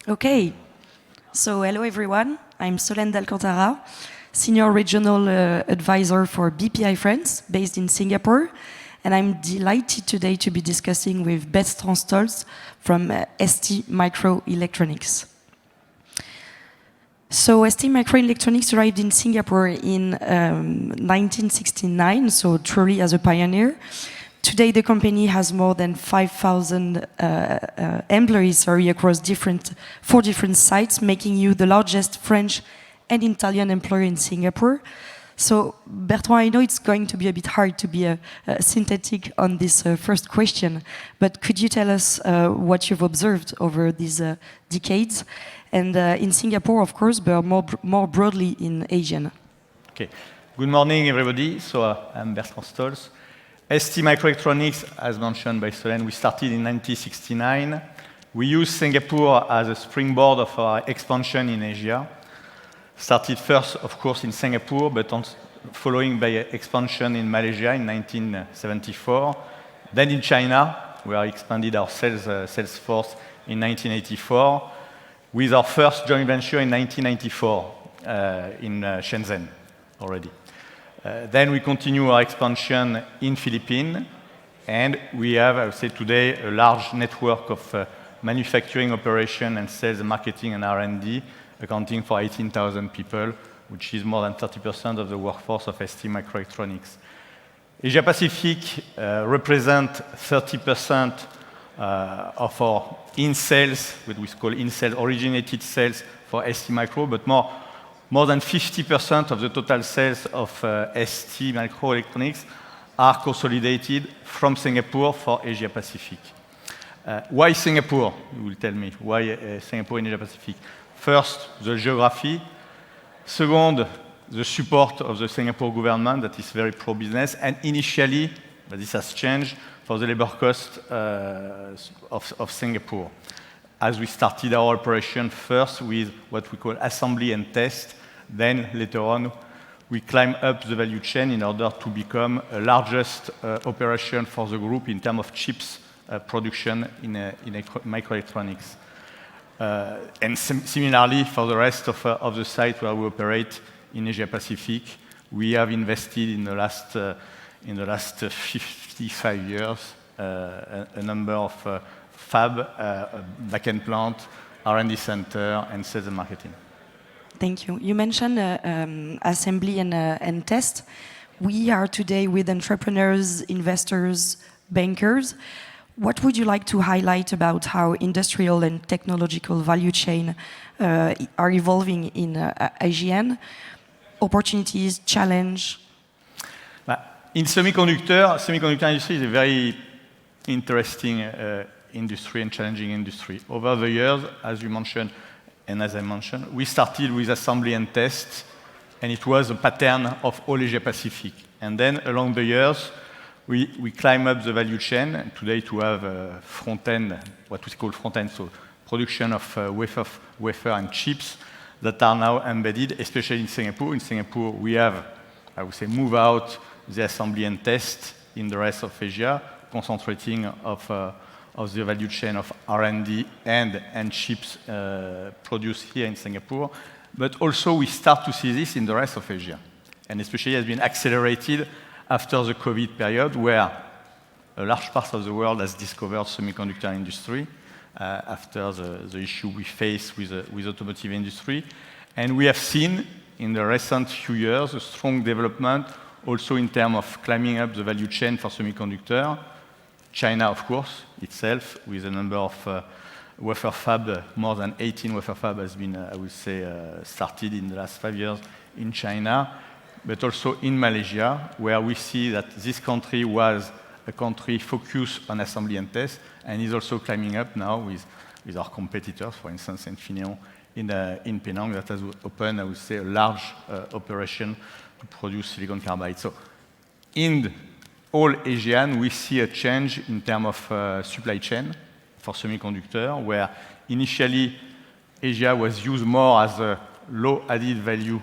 Okay, so hello everyone. I'm Solène D'Alcantara, Senior Regional Advisor for Bpifrance, based in Singapore. And I'm delighted today to be discussing with Bertrand STOLTZ from STMicroelectronics. So STMicroelectronics arrived in Singapore in 1969, so truly as a pioneer. Today, the company has more than 5,000 employees across 4 different sites, making you the largest French and Italian employer in Singapore. So, Bertrand, I know it's going to be a bit hard to be synthetic on this first question, but could you tell us what you've observed over these decades? And in Singapore, of course, but more broadly in Asia. Okay. Good morning, everybody. So I'm Bertrand STOLTZ. STMicroelectronics, as mentioned by Solène, we started in 1969. We use Singapore as a springboard of our expansion in Asia. Started first, of course, in Singapore, but following by expansion in Malaysia in 1974. Then in China, we expanded our sales force in 1984, with our first joint venture in 1994 in Shenzhen already. Then we continue our expansion in Philippines, and we have, I would say today, a large network of manufacturing operation and sales and marketing and R&D, accounting for 18,000 people, which is more than 30% of the workforce of STMicroelectronics. Asia Pacific represent 30% of our in-sales, what we call in-sales, originated sales for STMicro, but more than 50% of the total sales of STMicroelectronics are consolidated from Singapore for Asia Pacific. Why Singapore? You will tell me. Why Singapore in Asia Pacific? First, the geography. Second, the support of the Singapore government that is very pro-business. And initially, but this has changed, for the labor cost of Singapore. As we started our operation first with what we call assembly and test, then later on, we climb up the value chain in order to become the largest operation for the group in terms of chips production in microelectronics. And similarly, for the rest of the site where we operate in Asia Pacific, we have invested in the last 55 years a number of fab, back-end plant, R&D center, and sales and marketing. Thank you. You mentioned assembly and test. We are today with entrepreneurs, investors, bankers. What would you like to highlight about how industrial and technological value chain are evolving in ASEAN? Opportunities, challenge? In semiconductor industry is a very interesting industry and challenging industry. Over the years, as you mentioned, and as I mentioned, we started with assembly and test, and it was a pattern of all Asia Pacific. And then along the years, we climb up the value chain, and today to have front-end, what we call front-end, so production of wafer and chips that are now embedded, especially in Singapore. In Singapore, we have, I would say, move out the assembly and test in the rest of Asia, concentrating of the value chain of R&D and chips produced here in Singapore. But also we start to see this in the rest of Asia. And especially has been accelerated after the COVID period, where a large part of the world has discovered semiconductor industry after the issue we face with automotive industry. And we have seen in the recent few years a strong development also in terms of climbing up the value chain for semiconductor. China, of course, itself, with a number of wafer fab, more than 18 wafer fab has been, I would say, started in the last 5 years in China, but also in Malaysia, where we see that this country was a country focused on assembly and test, and is also climbing up now with our competitors, for instance, Infineon in Penang, that has opened, I would say, a large operation to produce silicon carbide. So in all ASEAN, we see a change in terms of supply chain for semiconductor, where initially Asia was used more as a low added value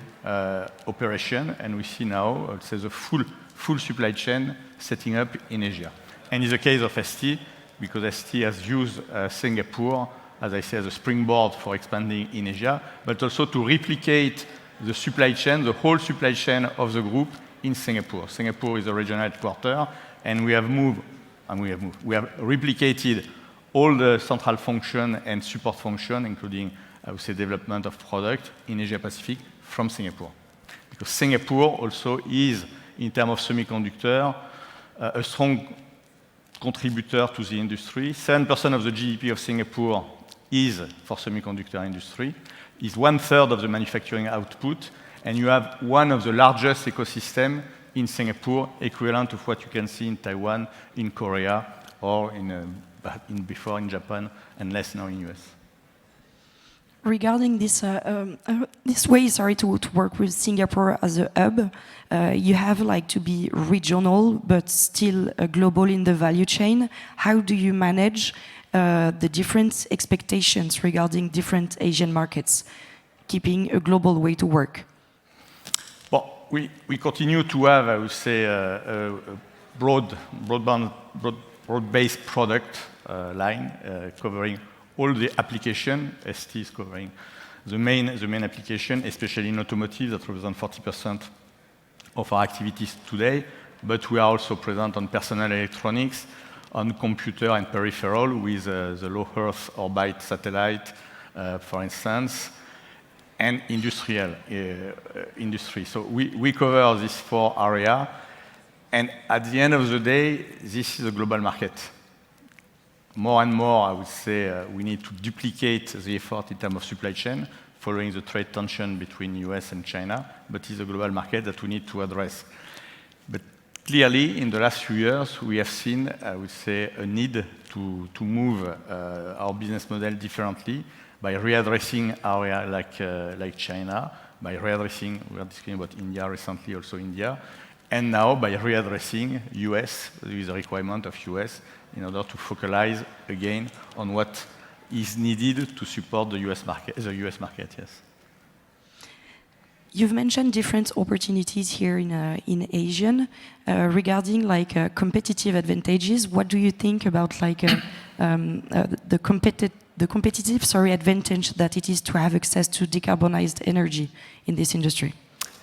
operation, and we see now, I would say, the full supply chain setting up in Asia. And in the case of ST, because ST has used Singapore as I say, as a springboard for expanding in Asia, but also to replicate the supply chain, the whole supply chain of the group in Singapore. Singapore is the regional headquarters, and we have replicated all the central function and support function, including, I would say, development of product in Asia Pacific from Singapore. Because Singapore also is, in terms of semiconductor, a strong contributor to the industry. 7% of the GDP of Singapore is for semiconductor industry, is 1/3 of the manufacturing output, and you have one of the largest ecosystem in Singapore, equivalent of what you can see in Taiwan, in Korea, or before in Japan, and less now in US. Regarding this way, to work with Singapore as a hub, you have like to be regional but still global in the value chain. How do you manage the different expectations regarding different Asian markets, keeping a global way to work? Well, we continue to have, I would say, a broad-based product line covering all the application. ST is covering the main application, especially in automotive, that represent 40% of our activities today. But we are also present on personal electronics, on computer and peripheral with the low Earth orbit satellite, for instance, and industrial industry. So we cover these 4 areas, and at the end of the day, this is a global market. More and more, I would say, we need to duplicate the effort in terms of supply chain, following the trade tension between US and China, but it's a global market that we need to address. But clearly, in the last few years, we have seen, I would say, a need to move our business model differently by readdressing areas like China, by readdressing, we are discussing about India recently, also India, and now by readdressing US, with the requirement of US, in order to focalize again on what is needed to support the US market, yes. You've mentioned different opportunities here in Asian. Regarding competitive advantages, what do you think about the competitive advantage that it is to have access to decarbonized energy in this industry?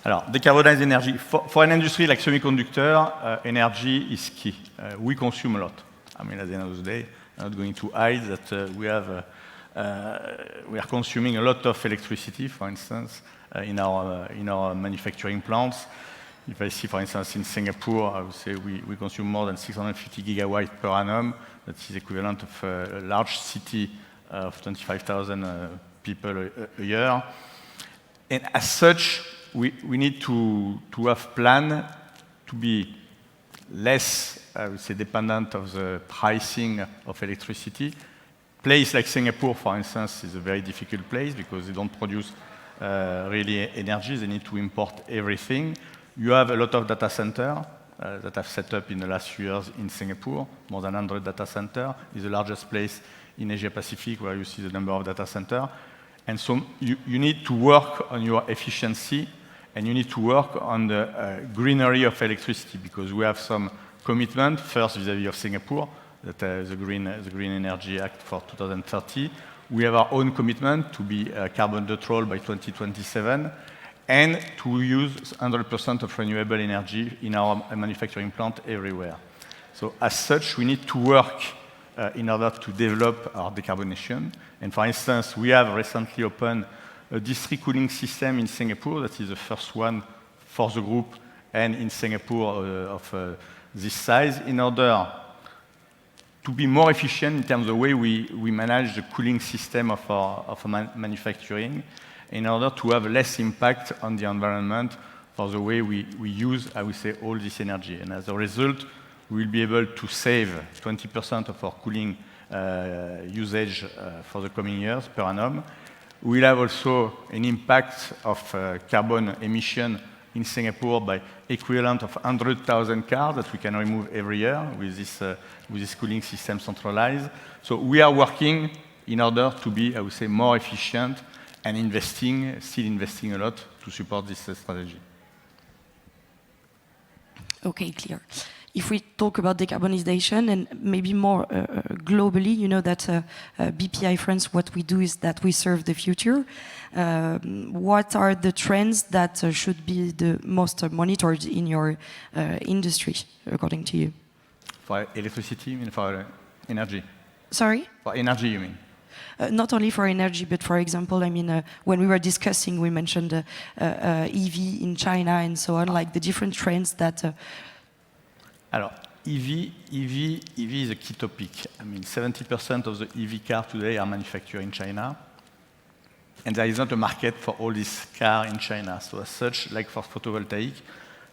Alors, decarbonized energy. For an industry like semiconductor, energy is key. We consume a lot. I mean, at the end of the day, I'm not going to hide that we are consuming a lot of electricity, for instance, in our manufacturing plants. If I see, for instance, in Singapore, I would say we consume more than 650 gigawatts per annum. That is equivalent of a large city of 25,000 people a year. And as such, we need to have plan to be less, I would say, dependent of the pricing of electricity. Place like Singapore, for instance, is a very difficult place because they don't produce really energy. They need to import everything. You have a lot of data centers that have set up in the last few years in Singapore, more than 100 data centers. It's the largest place in Asia Pacific where you see the number of data centers. And so you need to work on your efficiency, and you need to work on the greenery of electricity, because we have some commitment, first vis-à-vis of Singapore, that the Green Energy Act for 2030. We have our own commitment to be carbon neutral by 2027, and to use 100% of renewable energy in our manufacturing plant everywhere. So as such, we need to work in order to develop our decarbonation. And for instance, we have recently opened a district cooling system in Singapore. That is the first one for the group and in Singapore of this size, in order to be more efficient in terms of the way we manage the cooling system of our manufacturing, in order to have less impact on the environment for the way we use, I would say, all this energy. And as a result, we will be able to save 20% of our cooling usage for the coming years per annum. We'll have also an impact of carbon emission in Singapore by equivalent of 100,000 cars that we can remove every year with this cooling system centralized. So we are working in order to be, I would say, more efficient and still investing a lot to support this strategy. Okay, clear. if we talk about decarbonization and maybe more globally, you know that Bpifrance, what we do is that we serve the future. What are the trends that should be the most monitored in your industry, according to you? For electricity, you mean for energy? Sorry? For energy, you mean? Not only for energy, but for example, I mean, when we were discussing, we mentioned EV in China and so on, like the different trends that... Alors, EV is a key topic. I mean, 70% of the EV cars today are manufactured in China. And there is not a market for all these cars in China. So as such, like for photovoltaic,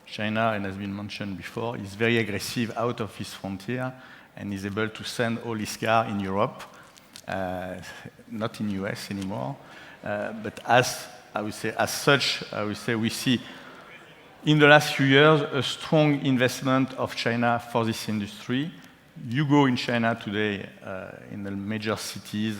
China, and has been mentioned before, is very aggressive out of its frontier and is able to send all these cars in Europe. Not in US anymore, but as such, we see in the last few years a strong investment of China for this industry. You go in China today in the major cities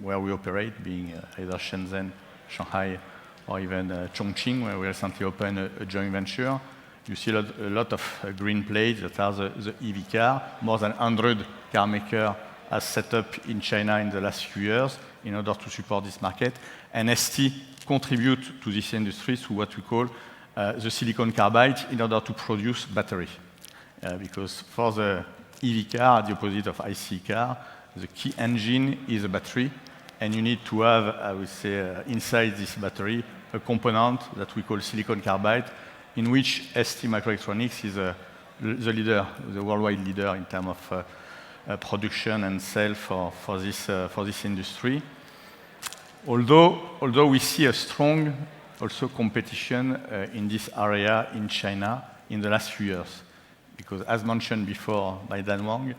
where we operate, being either Shenzhen, Shanghai, or even Chongqing, where we recently opened a joint venture. You see a lot of green plates that are the EV car. More than 100 car makers has set up in China in the last few years in order to support this market. And ST contribute to this industry through what we call the silicon carbide in order to produce battery. Because for the EV car, the opposite of IC car, the key engine is a battery. And you need to have, I would say, inside this battery, a component that we call silicon carbide, in which STMicroelectronics is the leader, the worldwide leader in terms of production and sale for this industry. Although we see a strong also competition in this area in China in the last few years, because as mentioned before by Dan Wang,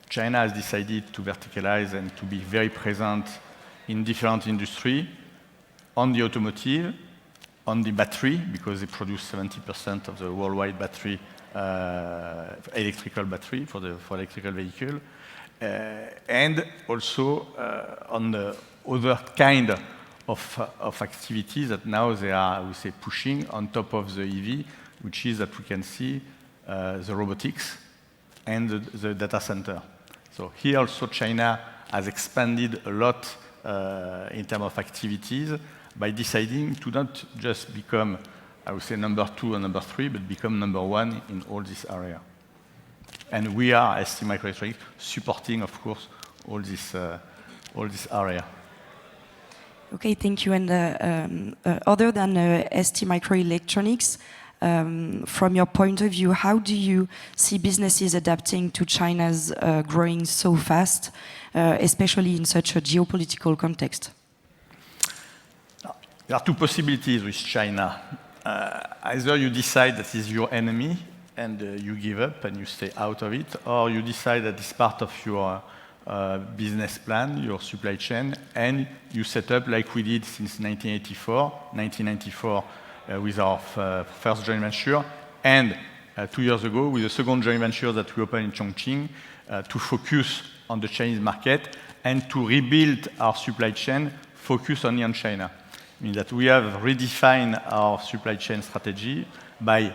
China has decided to verticalize and to be very present in different industries, on the automotive, on the battery, because they produce 70% of the worldwide battery, electrical battery for electrical vehicle, and also on the other kind of activities that now they are, I would say, pushing on top of the EV, which is that we can see the robotics and the data center. So here also China has expanded a lot in terms of activities by deciding to not just become, I would say, number 2 and number 3, but become number 1 in all this area. And we are, as STMicroelectronics, supporting, of course, all this area. Okay, thank you. And other than STMicroelectronics, from your point of view, how do you see businesses adapting to China's growing so fast, especially in such a geopolitical context? There are two possibilities with China. Either you decide that is your enemy and you give up and you stay out of it, or you decide that it's part of your business plan, your supply chain, and you set up like we did since 1994 with our first joint venture, and 2 years ago with the second joint venture that we opened in Chongqing to focus on the Chinese market and to rebuild our supply chain focus only on China. Means that we have redefined our supply chain strategy by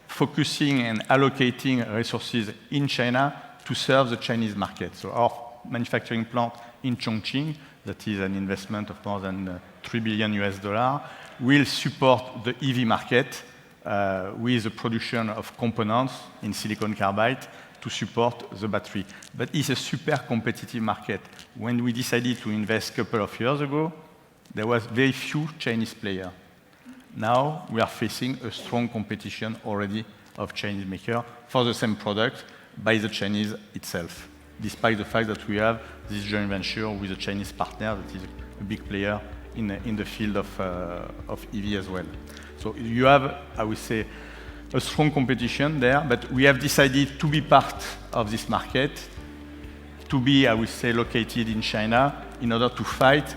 focusing and allocating resources in China to serve the Chinese market. So our manufacturing plant in Chongqing, that is an investment of more than $3 billion, will support the EV market with the production of components in silicon carbide to support the battery. But it's a super competitive market. When we decided to invest a couple of years ago, there was very few Chinese players. Now we are facing a strong competition already of Chinese makers for the same product by the Chinese itself, despite the fact that we have this joint venture with a Chinese partner that is a big player in the field of EV as well. So you have, I would say, a strong competition there, but we have decided to be part of this market, to be, I would say, located in China in order to fight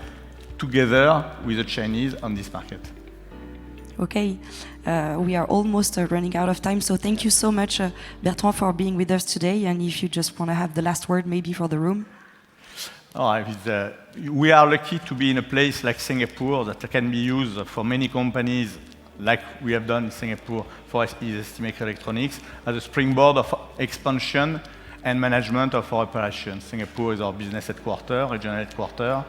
together with the Chinese on this market. Okay, we are almost running out of time, so thank you so much, Bertrand, for being with us today. And if you just want to have the last word, maybe for the room. We are lucky to be in a place like Singapore that can be used for many companies like we have done in Singapore for STMicroelectronics, as a springboard of expansion and management of our operations. Singapore is our business headquarters, regional headquarters,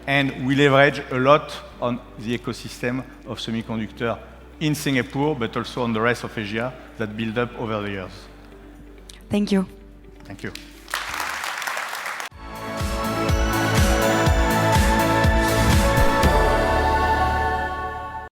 and we leverage a lot on the ecosystem of semiconductor in Singapore, but also on the rest of Asia that build up over the years. Thank you. Thank you.